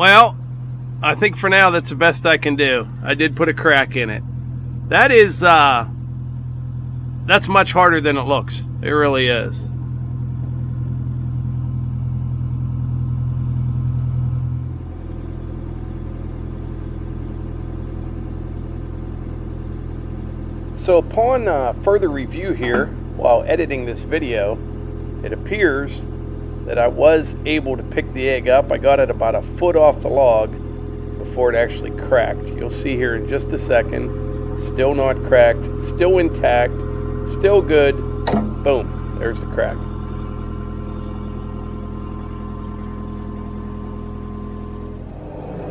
Well, I think for now that's the best I can do. I did put a crack in it. That is, that's much harder than it looks. It really is. So upon further review here, while editing this video, it appears that I was able to pick the egg up. I got it about a foot off the log before it actually cracked. You'll see here in just a second. Still not cracked, still intact, still good. Boom, there's the crack.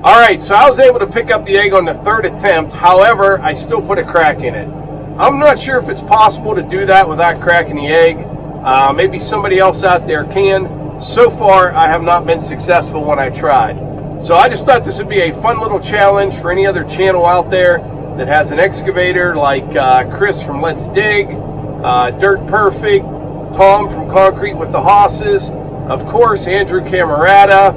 Alright, so I was able to pick up the egg on the third attempt. However, I still put a crack in it. I'm not sure if it's possible to do that without cracking the egg. Maybe somebody else out there can. So far, I have not been successful when I tried. So I just thought this would be a fun little challenge for any other channel out there that has an excavator, like Chris from Let's Dig, Dirt Perfect, Tom from Concrete with the Hosses, of course Andrew Camerata,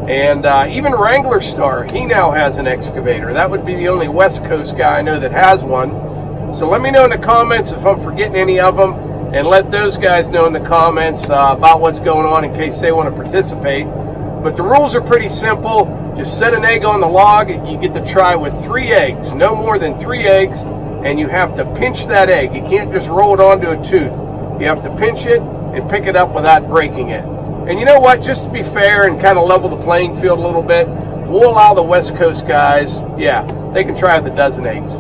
and even Wrangler Star. He now has an excavator. That would be the only West Coast guy I know that has one. So let me know in the comments if I'm forgetting any of them, and let those guys know in the comments about what's going on in case they want to participate. But the rules are pretty simple. Just set an egg on the log. You get to try with 3 eggs, no more than 3 eggs, and you have to pinch that egg. You can't just roll it onto a tooth. You have to pinch it and pick it up without breaking it. And you know what, just to be fair and kind of level the playing field a little bit, we'll allow the West Coast guys, yeah, they can try with a dozen eggs.